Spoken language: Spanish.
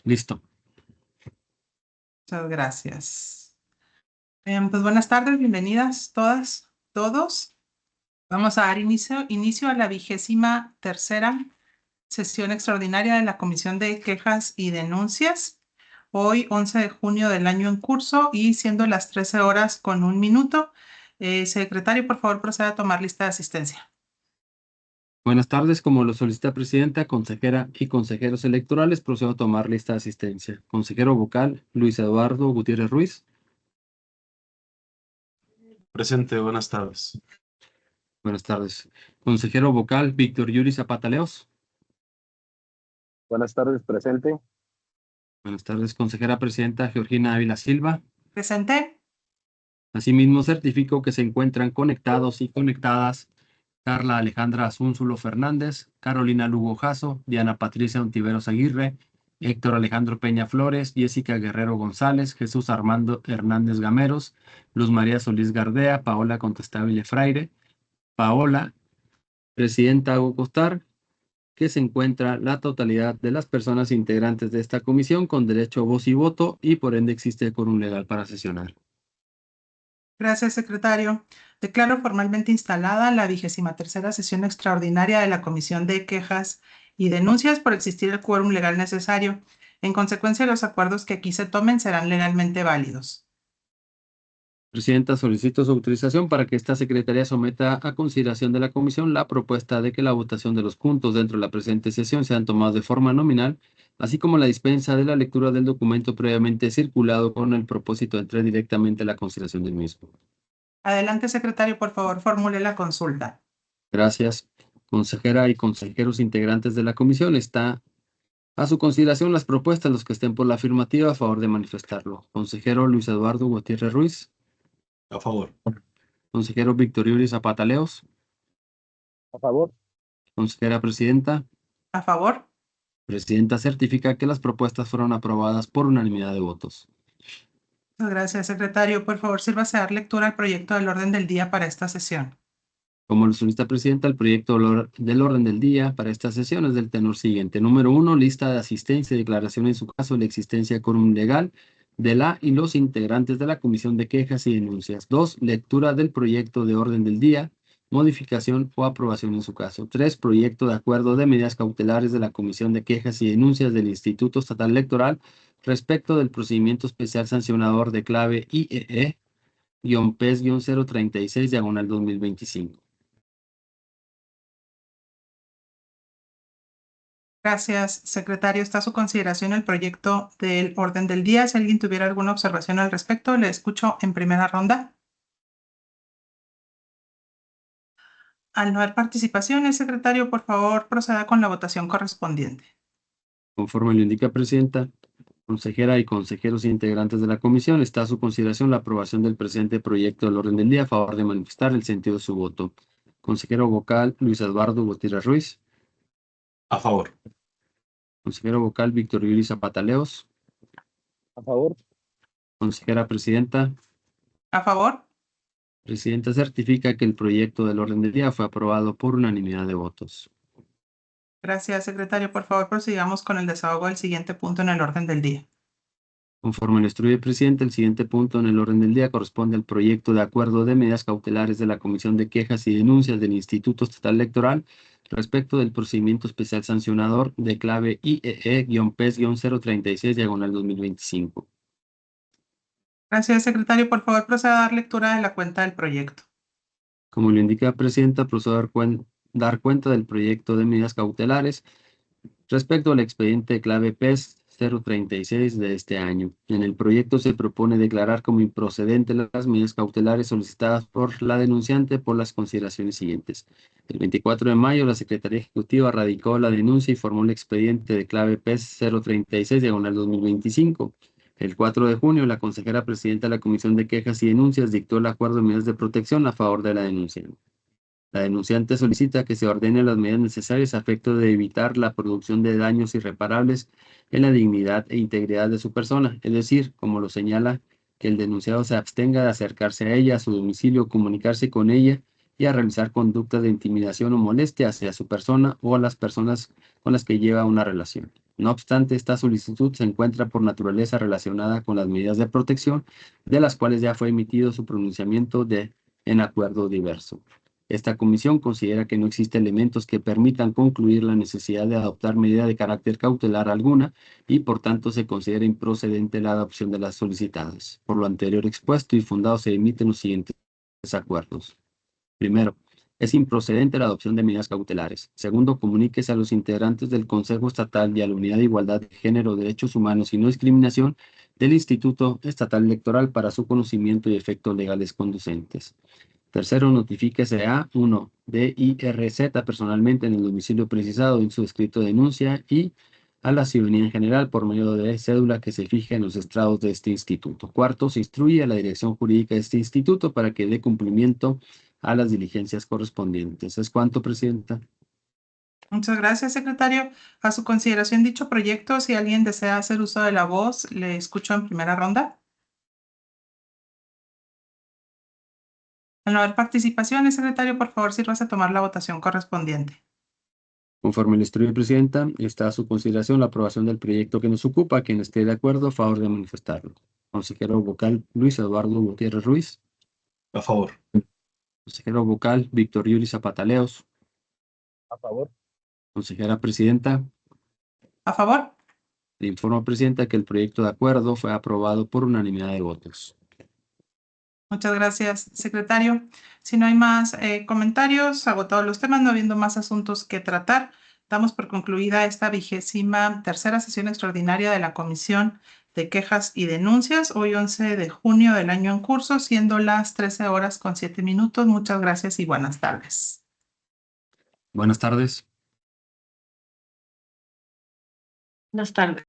Listo. Muchas gracias. Pues buenas tardes, bienvenidas todas, todos. Vamos a dar inicio a la 23ª sesión extraordinaria de la Comisión de Quejas y Denuncias. Hoy, 11 de junio del año en curso y siendo las 13:01. Secretario, por favor, proceda a tomar lista de asistencia. Buenas tardes, como lo solicita presidenta, consejera y consejeros electorales, procedo a tomar lista de asistencia. Consejero vocal, Luis Eduardo Gutiérrez Ruiz. Presente, buenas tardes. Buenas tardes. Consejero vocal, Víctor Yuri Zapata Leos. Buenas tardes, presente. Buenas tardes, consejera presidenta Georgina Ávila Silva. Presente. Asimismo, certifico que se encuentran conectados y conectadas Carla Alejandra Azúnzulo Fernández, Carolina Lugo Jasso, Diana Patricia Ontiveros Aguirre, Héctor Alejandro Peña Flores, Jessica Guerrero González, Jesús Armando Hernández Gameros, Luz María Solís Gardea, Paola Contestable Fraire, Paola, presidenta Hugo Costar, que se encuentra la totalidad de las personas integrantes de esta comisión con derecho a voz y voto y por ende existe quórum legal para sesionar. Gracias, secretario. Declaro formalmente instalada la 23ª sesión extraordinaria de la Comisión de Quejas y Denuncias por existir el quórum legal necesario. En consecuencia, los acuerdos que aquí se tomen serán legalmente válidos. Presidenta, solicito su autorización para que esta secretaría someta a consideración de la comisión la propuesta de que la votación de los puntos dentro de la presente sesión sean tomados de forma nominal, así como la dispensa de la lectura del documento previamente circulado con el propósito de entrar directamente a la consideración del mismo. Adelante, secretario, por favor, formule la consulta. Gracias. Consejera y consejeros integrantes de la comisión, está a su consideración las propuestas. Los que estén por la afirmativa, a favor de manifestarlo. Consejero Luis Eduardo Gutiérrez Ruiz. A favor. Consejero Víctor Yuri Zapata Leos. A favor. Consejera presidenta. A favor. Presidenta certifica que las propuestas fueron aprobadas por unanimidad de votos. Muchas gracias, secretario. Por favor, sírvase a dar lectura al proyecto del orden del día para esta sesión. Como lo solicita presidenta, el proyecto del orden del día para esta sesión es del tenor siguiente. Número 1, lista de asistencia y declaración en su caso de la existencia de quórum legal de la y los integrantes de la Comisión de Quejas y Denuncias. 2, lectura del proyecto de orden del día, modificación o aprobación en su caso. 3, proyecto de acuerdo de medidas cautelares de la Comisión de Quejas y Denuncias del Instituto Estatal Electoral respecto del procedimiento especial sancionador de clave IEE-PES-036/2025. Gracias, secretario. Está a su consideración el proyecto del orden del día. Si alguien tuviera alguna observación al respecto, le escucho en primera ronda. Al no haber participaciones, secretario, por favor, proceda con la votación correspondiente. Conforme lo indica presidenta, consejera y consejeros integrantes de la comisión, está a su consideración la aprobación del presente proyecto del orden del día a favor de manifestar el sentido de su voto. Consejero vocal Luis Eduardo Gutiérrez Ruiz. A favor. Consejero vocal Víctor Yuri Zapata Leos. A favor. Consejera presidenta. A favor. Presidenta certifica que el proyecto del orden del día fue aprobado por unanimidad de votos. Gracias, secretario. Por favor, prosigamos con el desahogo del siguiente punto en el orden del día. Conforme lo instruye el presidente, el siguiente punto en el orden del día corresponde al proyecto de acuerdo de medidas cautelares de la Comisión de Quejas y Denuncias del Instituto Estatal Electoral respecto del procedimiento especial sancionador de clave IEE-PES-036/2025. Gracias, secretario. Por favor, proceda a dar lectura de la cuenta del proyecto. Como lo indica la presidenta, procedo a dar cuenta del proyecto de medidas cautelares respecto al expediente de clave PES 036 de este año. En el proyecto se propone declarar como improcedente las medidas cautelares solicitadas por la denunciante por las consideraciones siguientes. El 24 de mayo, la Secretaría Ejecutiva radicó la denuncia y formó el expediente de clave PES 036/2025. El 4 de junio, la consejera presidenta de la Comisión de Quejas y Denuncias dictó el acuerdo de medidas de protección a favor de la denunciante. La denunciante solicita que se ordenen las medidas necesarias a efecto de evitar la producción de daños irreparables en la dignidad e integridad de su persona, es decir, como lo señala, que el denunciado se abstenga de acercarse a ella, a su domicilio, comunicarse con ella y a realizar conductas de intimidación o molestia hacia su persona o a las personas con las que lleva una relación. No obstante, esta solicitud se encuentra por naturaleza relacionada con las medidas de protección, de las cuales ya fue emitido su pronunciamiento en acuerdo diverso. Esta comisión considera que no existen elementos que permitan concluir la necesidad de adoptar medida de carácter cautelar alguna y por tanto se considera improcedente la adopción de las solicitadas. Por lo anterior expuesto y fundado se emiten los siguientes acuerdos. Primero, es improcedente la adopción de medidas cautelares. Segundo, comuníquese a los integrantes del Consejo Estatal y a la Unidad de Igualdad de Género, Derechos Humanos y No Discriminación del Instituto Estatal Electoral para su conocimiento y efectos legales conducentes. Tercero, notifíquese a 1. DIRZ personalmente en el domicilio precisado en su escrito de denuncia y a la ciudadanía en general por medio de cédula que se fije en los estrados de este instituto. Cuarto, se instruye a la dirección jurídica de este instituto para que dé cumplimiento a las diligencias correspondientes. ¿Es cuanto, Presidenta? Muchas gracias, secretario. A su consideración dicho proyecto, si alguien desea hacer uso de la voz, le escucho en primera ronda. Al no haber participaciones, secretario, por favor, sírvase a tomar la votación correspondiente. Conforme le instruye, Presidenta, está a su consideración la aprobación del proyecto que nos ocupa. Quien esté de acuerdo, a favor de manifestarlo. Consejero vocal Luis Eduardo Gutiérrez Ruiz. A favor. Consejero vocal Víctor Yuri Zapataleos. A favor. Consejera Presidenta. ¿A favor? Le informo, Presidenta, que el proyecto de acuerdo fue aprobado por unanimidad de votos. Muchas gracias, secretario. Si no hay más comentarios, agotados los temas, no habiendo más asuntos que tratar, damos por concluida esta 23ª sesión extraordinaria de la Comisión de Quejas y Denuncias, hoy 11 de junio del año en curso, siendo las 13:07. Muchas gracias y buenas tardes. Buenas tardes. Buenas tardes.